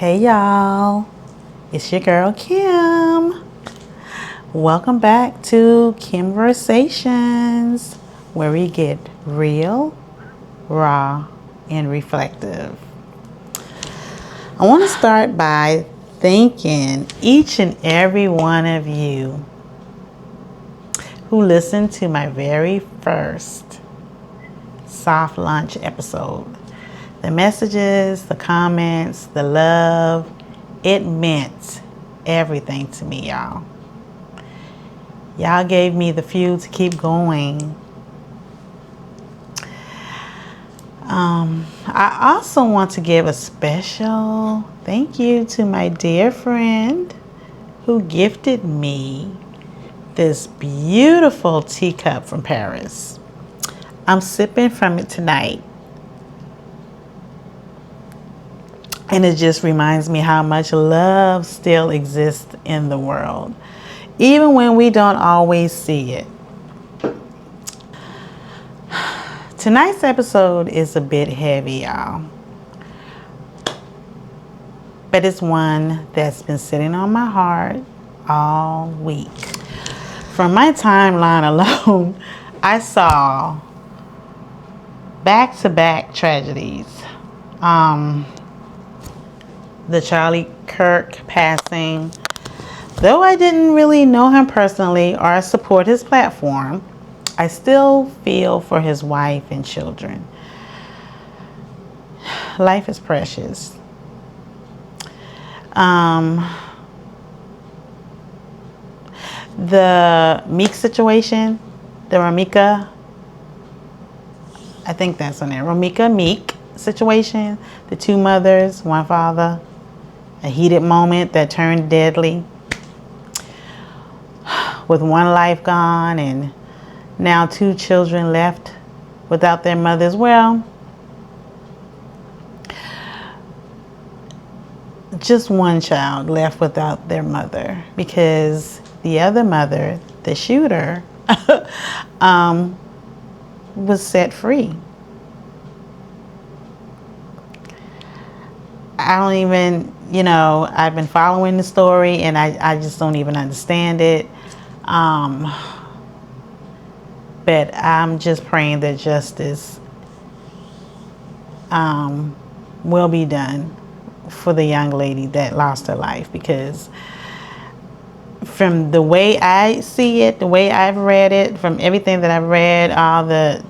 Hey y'all, it's your girl Kim. Welcome back to Mversations, where we get real, raw, and reflective. I want to start by thanking each and every one of you who listened to my very first soft launch episode. The messages, the comments, the love, it meant everything to me, y'all. Y'all gave me the fuel to keep going. I also want to give a special thank you to my dear friend who gifted me this beautiful teacup from Paris. I'm sipping from it tonight. And it just reminds me how much love still exists in the world, even when we don't always see it. Tonight's episode is a bit heavy, y'all. But it's one that's been sitting on my heart all week. From my timeline alone, I saw back-to-back tragedies. The Charlie Kirk passing. Though I didn't really know him personally or support his platform, I still feel for his wife and children. Life is precious. The Meek situation, the Ramika, I think that's on there. Ramika Meek situation, the two mothers, one father, a heated moment that turned deadly, with one life gone and now two children left without their mothers. Well, just one child left without their mother because the other mother, the shooter, was set free. I don't even, I've been following the story and I just don't even understand it. But I'm just praying that justice will be done for the young lady that lost her life, because from the way I see it, the way I've read it, from everything that I've read, all the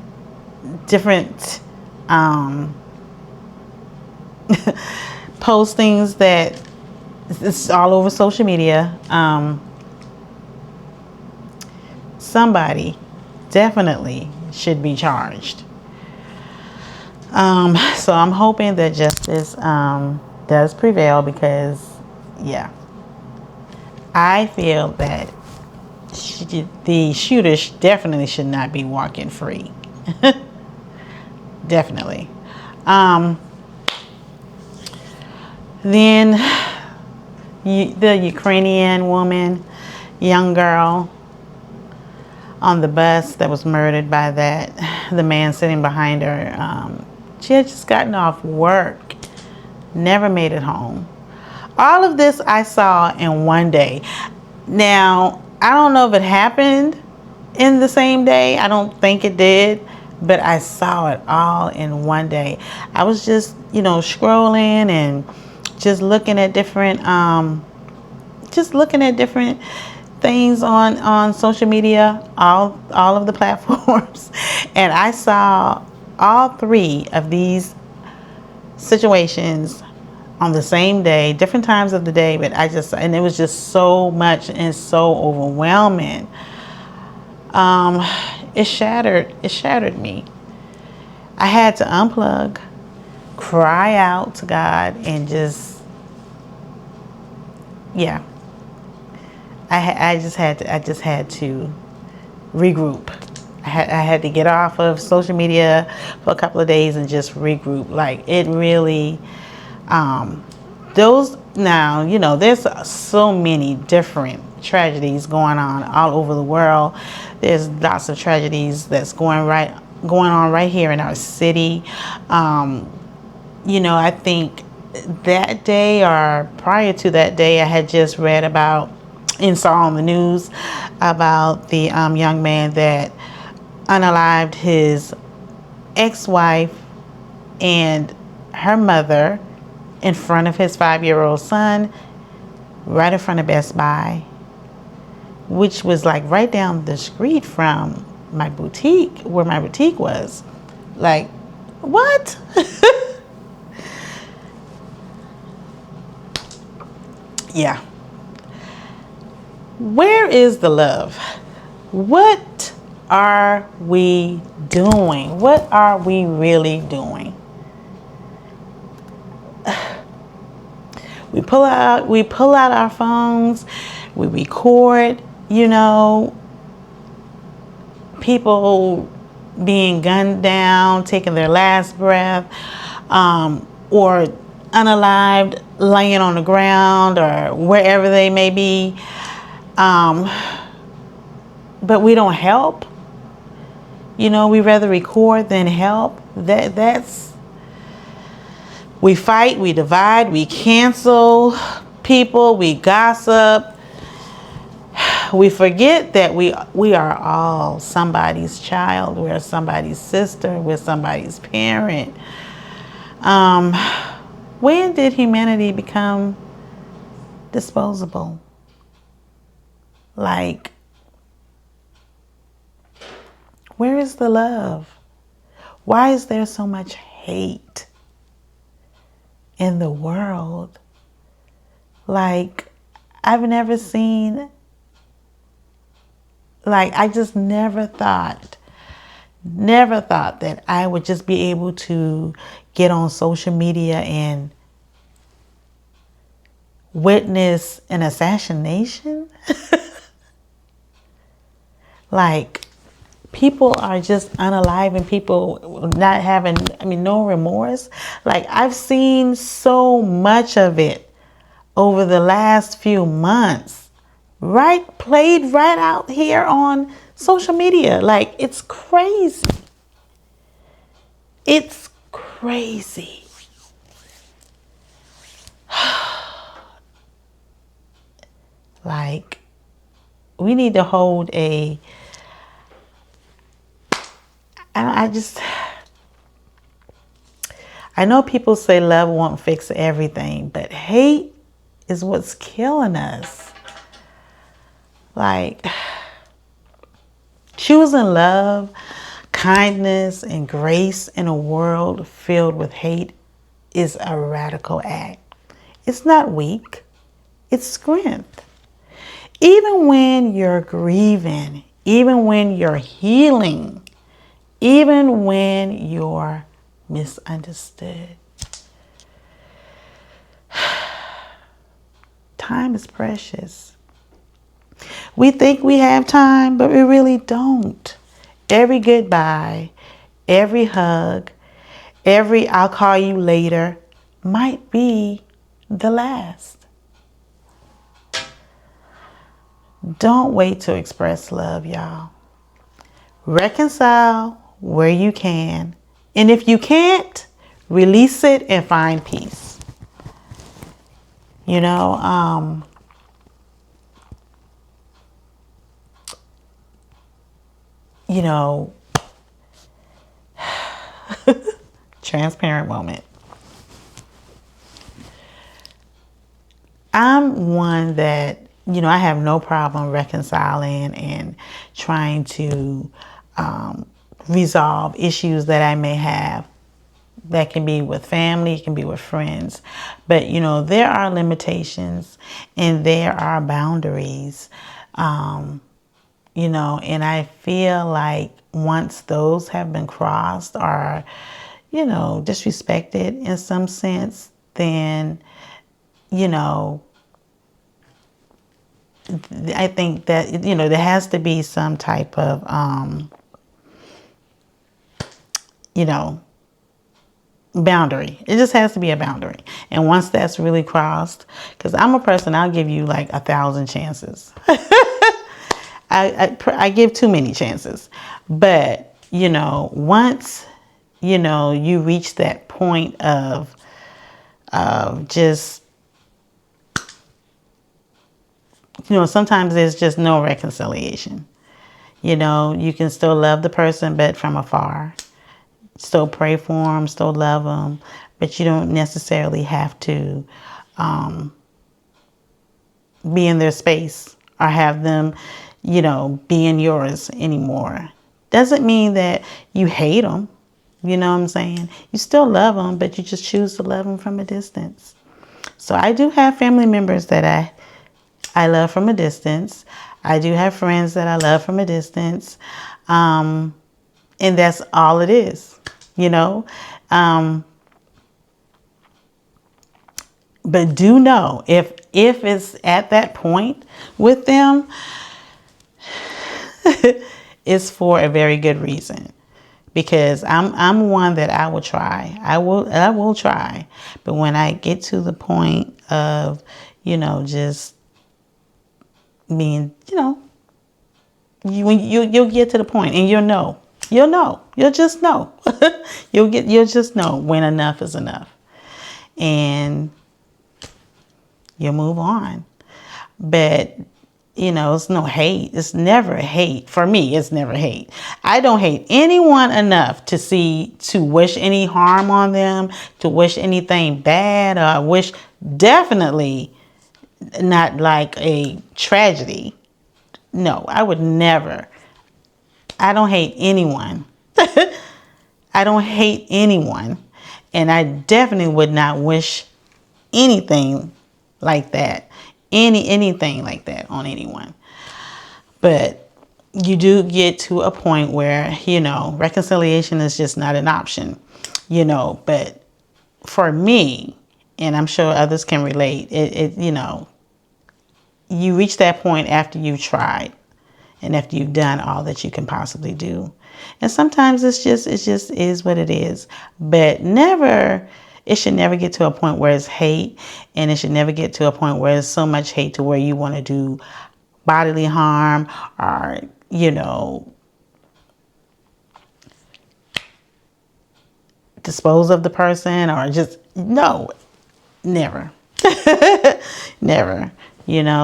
different postings that it's all over social media, somebody definitely should be charged. So I'm hoping that justice does prevail, because I feel that the shooter definitely should not be walking free. Definitely. Then the Ukrainian woman, young girl on the bus that was murdered by the man sitting behind her. She had just gotten off work, never made it home. All of this I saw in one day. Now, I don't know if it happened in the same day. I don't think it did, but I saw it all in one day. I was just, scrolling and just looking at different things on social media, all of the platforms, and I saw all three of these situations on the same day, different times of the day, but and it was just so much and so overwhelming. It shattered me. I had to unplug, cry out to God, and just I just had to regroup. I had to get off of social media for a couple of days and just regroup. Like, it really, there's so many different tragedies going on all over the world. There's lots of tragedies that's going on right here in our city. I think that day or prior to that day, I had just read about and saw on the news about the young man that unalived his ex-wife and her mother in front of his 5-year-old son, right in front of Best Buy, which was like right down the street from my boutique, where my boutique was. Like, what? Yeah. Where is the love? What are we doing? What are we really doing? We pull out our phones, we record, people being gunned down, taking their last breath, or unalived, laying on the ground or wherever they may be. But we don't help. We rather record than help. We fight, we divide, we cancel people, we gossip. We forget that we are all somebody's child. We're somebody's sister. We're somebody's parent. When did humanity become disposable? Like, where is the love? Why is there so much hate in the world? Like, I've never seen, like, I just never thought that I would just be able to get on social media and witness an assassination. Like, people are just unaliving people, not having, no remorse. Like, I've seen so much of it over the last few months, played right out here on social media. Like, it's crazy. It's crazy. Like, we need to hold I know people say love won't fix everything, but hate is what's killing us. Like, choosing love, kindness, and grace in a world filled with hate is a radical act. It's not weak, it's strength. Even when you're grieving, even when you're healing, even when you're misunderstood. Time is precious. We think we have time, but we really don't. Every goodbye, every hug, every I'll call you later might be the last. Don't wait to express love, y'all. Reconcile where you can. And if you can't, release it and find peace. Transparent moment. I'm one that, I have no problem reconciling and trying to resolve issues that I may have. That can be with family, it can be with friends. But, there are limitations and there are boundaries. And I feel like once those have been crossed or, disrespected in some sense, then, I think that, there has to be some type of, boundary. It just has to be a boundary. And once that's really crossed, because I'm a person, I'll give you like 1,000 chances. I give too many chances. But, once, you reach that point of just, sometimes there's just no reconciliation. You can still love the person, but from afar. Still pray for them, still love them, but you don't necessarily have to be in their space or have them, be in yours anymore. Doesn't mean that you hate them. You know what I'm saying? You still love them, but you just choose to love them from a distance. So I do have family members that I love from a distance. I do have friends that I love from a distance. And that's all it is, But do know if it's at that point with them, it's for a very good reason. Because I'm one that I will try. I will try. But when I get to the point of, just being, you'll get to the point and you'll know. You'll just know. You'll just know when enough is enough. And you'll move on. But it's no hate. It's never hate. For me, it's never hate. I don't hate anyone enough to wish any harm on them, to wish anything bad, or wish definitely not like a tragedy. No, I would never. I don't hate anyone. I don't hate anyone. And I definitely would not wish anything like that. Anything like that on anyone. But you do get to a point where, reconciliation is just not an option, but for me, and I'm sure others can relate, you reach that point after you've tried and after you've done all that you can possibly do. And sometimes it just is what it is, but it should never get to a point where it's hate, and it should never get to a point where it's so much hate to where you want to do bodily harm or, dispose of the person or just, no, never. Never,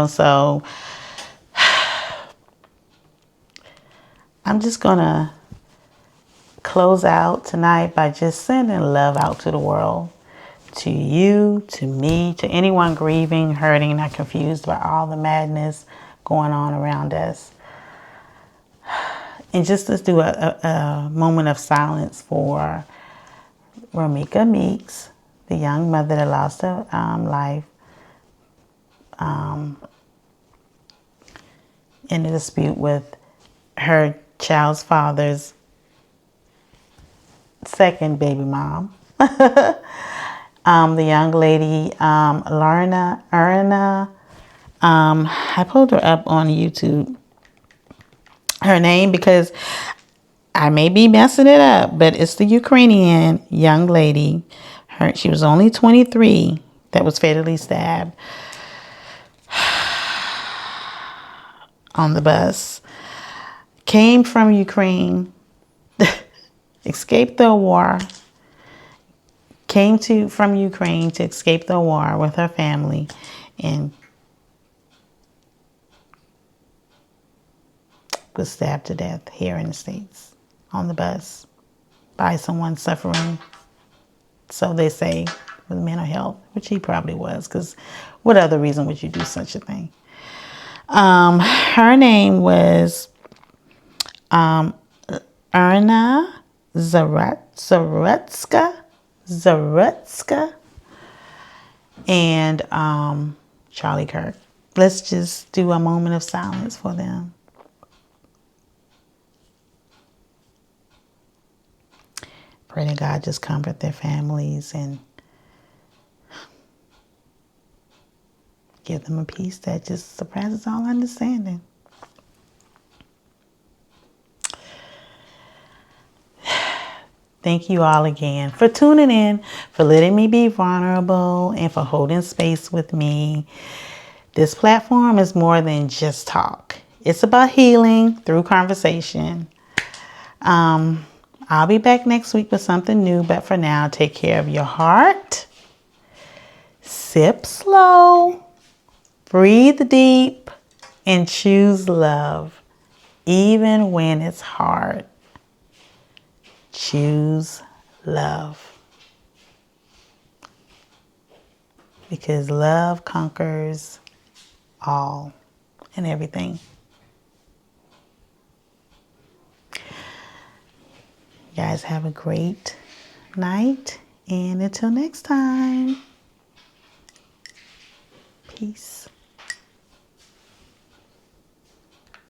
so I'm just going to close out tonight by just sending love out to the world, to you, to me, to anyone grieving, hurting, or confused by all the madness going on around us. And just let's do a moment of silence for Ramika Meeks, the young mother that lost her life in a dispute with her child's father's second baby mom. The young lady, Erna, I pulled her up on YouTube, her name, because I may be messing it up, but it's the Ukrainian young lady. She was only 23 that was fatally stabbed on the bus. Came from Ukraine, escaped the war, from Ukraine to escape the war with her family, and was stabbed to death here in the States on the bus by someone suffering, so they say, with mental health, which he probably was, because what other reason would you do such a thing? Her name was Erna Zarutska, and Charlie Kirk. Let's just do a moment of silence for them. Pray that God just comfort their families and give them a peace that just surpasses all understanding. Thank you all again for tuning in, for letting me be vulnerable, and for holding space with me. This platform is more than just talk. It's about healing through conversation. I'll be back next week with something new, but for now, take care of your heart, Sip slow, breathe deep, and choose love, even when it's hard. Choose love. Because love conquers all and everything. You guys have a great night, and until next time, peace.